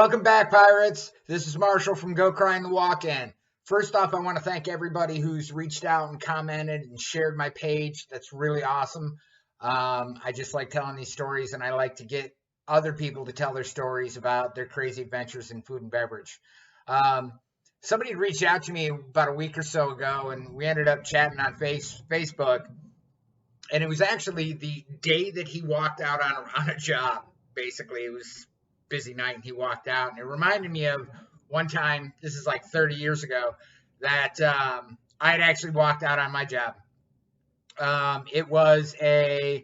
Welcome back, Pirates. This is Marshall from Go Cry in the Walk-In. First off, I want to thank everybody who's reached out and commented and shared my page. That's really awesome. I just like telling these stories, and I like to get other people to tell their stories about their crazy adventures in food and beverage. Um, Somebody had reached out to me about a week or so ago, and we ended up chatting on Facebook. And it was actually the day that he walked out on a job. Basically, it was busy night and he walked out, and it reminded me of one time, this is like 30 years ago, that I had actually walked out on my job. It was the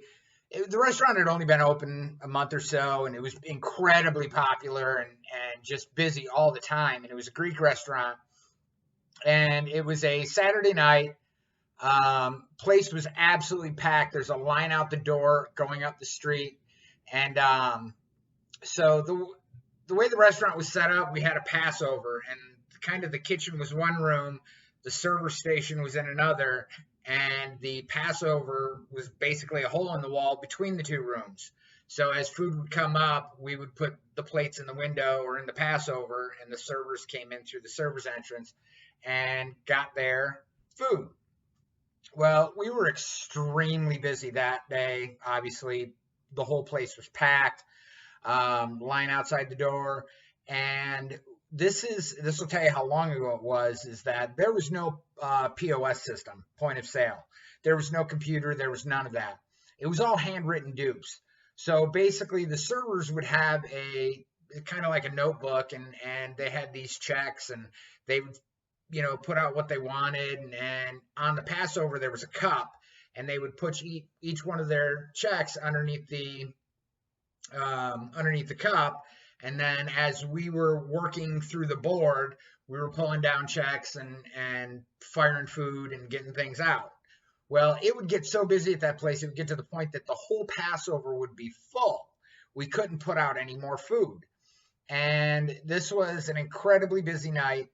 restaurant had only been open a month or so, and it was incredibly popular and just busy all the time, and it was a Greek restaurant, and it was a Saturday night. Place was absolutely packed. There's a line out the door going up the street. And so the way the restaurant was set up, we had a Passover, and kind of the kitchen was one room, the server station was in another, and the Passover was basically a hole in the wall between the two rooms. So as food would come up, we would put the plates in the window or in the Passover, and the servers came in through the server's entrance and got their food. Well, we were extremely busy that day. Obviously, the whole place was packed, line outside the door. And this will tell you how long ago it was, is that there was no POS system, point of sale. There was no computer. There was none of that. It was all handwritten dupes. So basically, the servers would have a kind of like a notebook, and they had these checks, and they would put out what they wanted, and on the Passover there was a cup, and they would put each one of their checks underneath the cup, and then as we were working through the board, we were pulling down checks and firing food and getting things out. Well, it would get so busy at that place, it would get to the point that the whole Passover would be full. We couldn't put out any more food, and this was an incredibly busy night.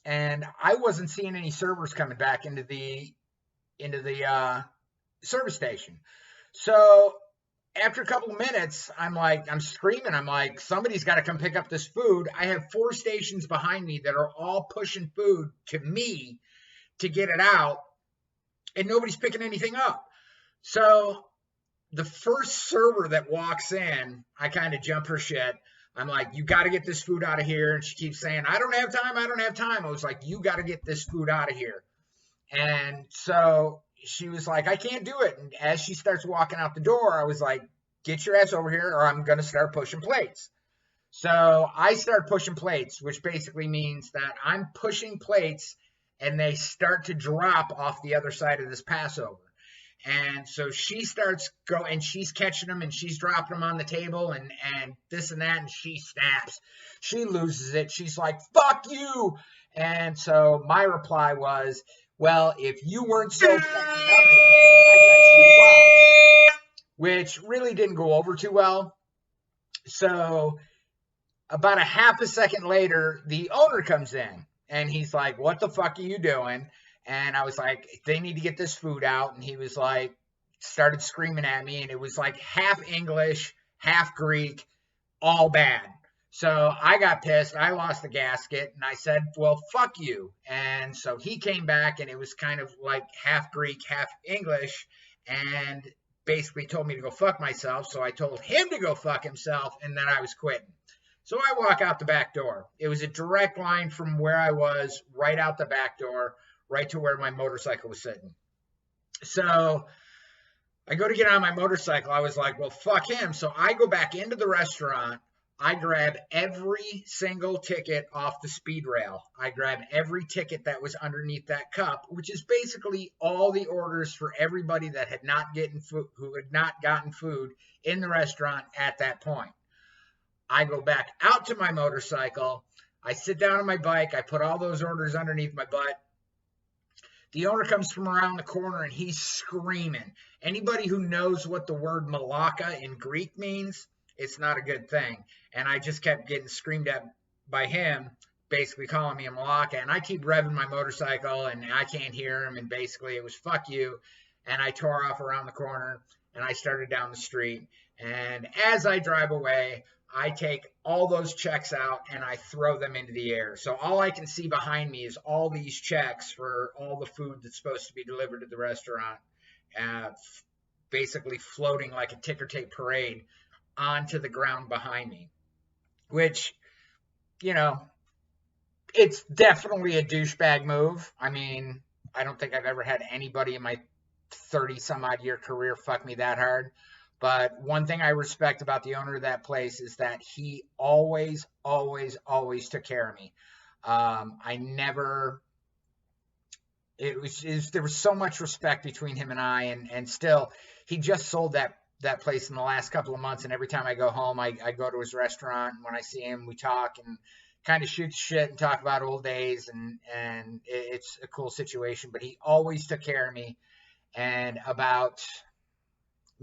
And I wasn't seeing any servers coming back into the service station. So after a couple of minutes, I'm screaming. I'm like, somebody's got to come pick up this food. I have 4 stations behind me that are all pushing food to me to get it out, and nobody's picking anything up. So the first server that walks in, I kind of jump her shit. I'm like, you got to get this food out of here. And she keeps saying, I don't have time. I don't have time. I was like, you got to get this food out of here. And so she was like, I can't do it. And as she starts walking out the door, I was like, get your ass over here or I'm going to start pushing plates. So I start pushing plates, which basically means that I'm pushing plates and they start to drop off the other side of this Passover. And so she starts and she's catching them and she's dropping them on the table and this and that, and she snaps. She loses it. She's like, fuck you. And so my reply was, well, if you weren't so fucking ugly, I'd let you watch. Which really didn't go over too well. So about a half a second later, the owner comes in and he's like, what the fuck are you doing? And I was like, they need to get this food out. And he was like, started screaming at me. And it was like half English, half Greek, all bad. So I got pissed. I lost the gasket. And I said, well, fuck you. And so he came back and it was kind of like half Greek, half English. And basically told me to go fuck myself. So I told him to go fuck himself and then I was quitting. So I walk out the back door. It was a direct line from where I was right out the back door, right to where my motorcycle was sitting. So I go to get on my motorcycle. I was like, well, fuck him. So I go back into the restaurant. I grab every single ticket off the speed rail. I grab every ticket that was underneath that cup, which is basically all the orders for everybody that had not gotten food in the restaurant at that point. I go back out to my motorcycle. I sit down on my bike. I put all those orders underneath my butt. The owner comes from around the corner and he's screaming. Anybody who knows what the word malaka in Greek means, it's not a good thing. And I just kept getting screamed at by him, basically calling me a malaka. And I keep revving my motorcycle and I can't hear him. And basically it was fuck you. And I tore off around the corner and I started down the street. And as I drive away, I take all those checks out and I throw them into the air. So all I can see behind me is all these checks for all the food that's supposed to be delivered to the restaurant, uh, basically floating like a ticker tape parade onto the ground behind me, which, you know, it's definitely a douchebag move. I mean, I don't think I've ever had anybody in my 30 some odd year career fuck me that hard. But one thing I respect about the owner of that place is that he always, always, always took care of me. I never, there was so much respect between him and I, and still, he just sold that place in the last couple of months. And every time I go home, I go to his restaurant. And when I see him, we talk and kind of shoot shit and talk about old days. And it's a cool situation. But he always took care of me. And about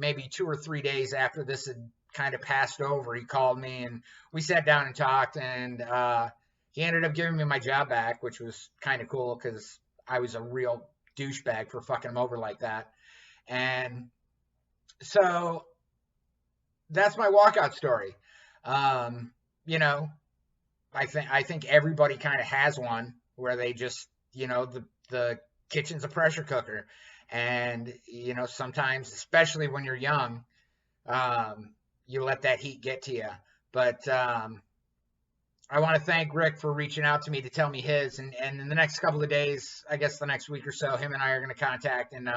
maybe 2 or 3 days after this had kind of passed over, he called me and we sat down and talked. And he ended up giving me my job back, which was kind of cool because I was a real douchebag for fucking him over like that. And so that's my walkout story. You know, I think everybody kind of has one where they just, the kitchen's a pressure cooker. And, sometimes, especially when you're young, you let that heat get to you. But I want to thank Rick for reaching out to me to tell me his. And in the next couple of days, I guess the next week or so, him and I are going to contact and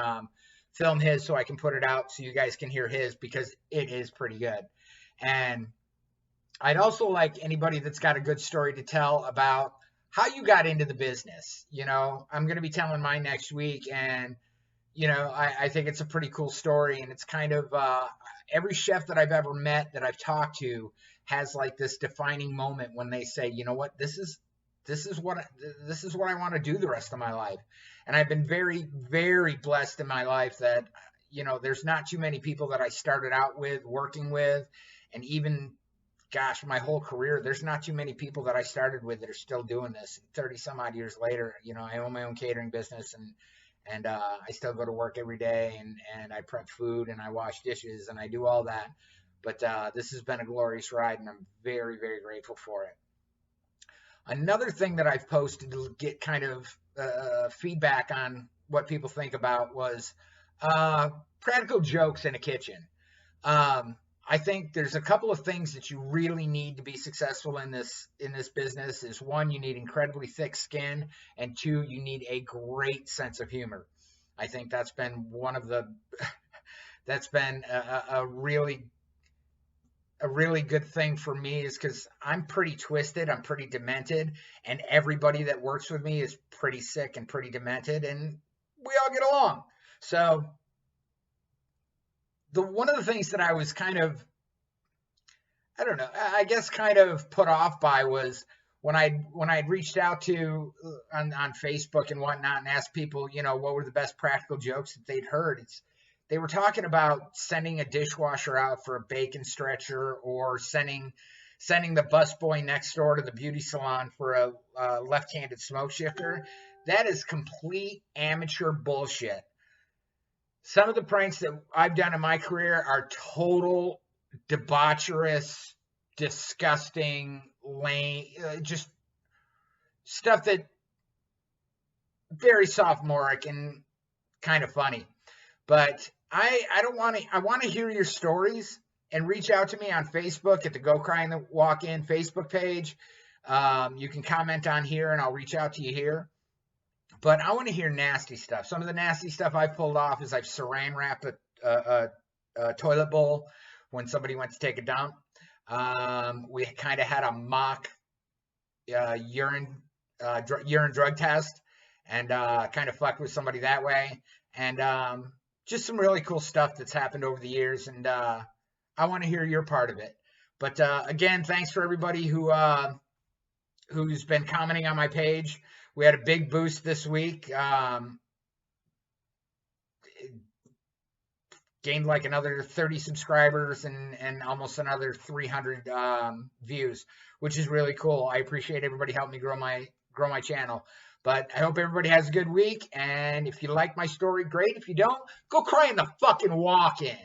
film his so I can put it out so you guys can hear his, because it is pretty good. And I'd also like anybody that's got a good story to tell about how you got into the business. I'm going to be telling mine next week, and I think it's a pretty cool story, and it's kind of every chef that I've ever met that I've talked to has like this defining moment when they say, you know what, this is what I want to do the rest of my life. And I've been very, very blessed in my life that, there's not too many people that I started out with working with, and even, gosh, my whole career, there's not too many people that I started with that are still doing this 30 some odd years later. I own my own catering business, and I still go to work every day, and I prep food, and I wash dishes, and I do all that. But this has been a glorious ride, and I'm very, very grateful for it. Another thing that I've posted to get kind of feedback on what people think about was practical jokes in a kitchen. I think there's a couple of things that you really need to be successful in this business. Is one, you need incredibly thick skin, and two, you need a great sense of humor. I think that's been a really good thing for me, is because I'm pretty twisted, I'm pretty demented, and everybody that works with me is pretty sick and pretty demented, and we all get along. So one of the things that I was kind of, I don't know, I guess kind of put off by was when I'd reached out to on Facebook and whatnot and asked people, what were the best practical jokes that they'd heard. They were talking about sending a dishwasher out for a bacon stretcher, or sending the busboy next door to the beauty salon for a left-handed smoke shifter. That is complete amateur bullshit. Some of the pranks that I've done in my career are total debaucherous, disgusting, lame, just stuff that very sophomoric and kind of funny. But I don't want to. I want to hear your stories, and reach out to me on Facebook at the Go Cry in the Walk In Facebook page. You can comment on here, and I'll reach out to you here. But I want to hear nasty stuff. Some of the nasty stuff I've pulled off is I've saran wrapped a toilet bowl when somebody went to take a dump. We kind of had a mock urine drug test, and kind of fucked with somebody that way. And just some really cool stuff that's happened over the years, and I want to hear your part of it. But again, thanks for everybody who's been commenting on my page. We had a big boost this week. Gained like another 30 subscribers and almost another 300 views, which is really cool. I appreciate everybody helping me grow my channel. But I hope everybody has a good week. And if you like my story, great. If you don't, go cry in the fucking walk-in.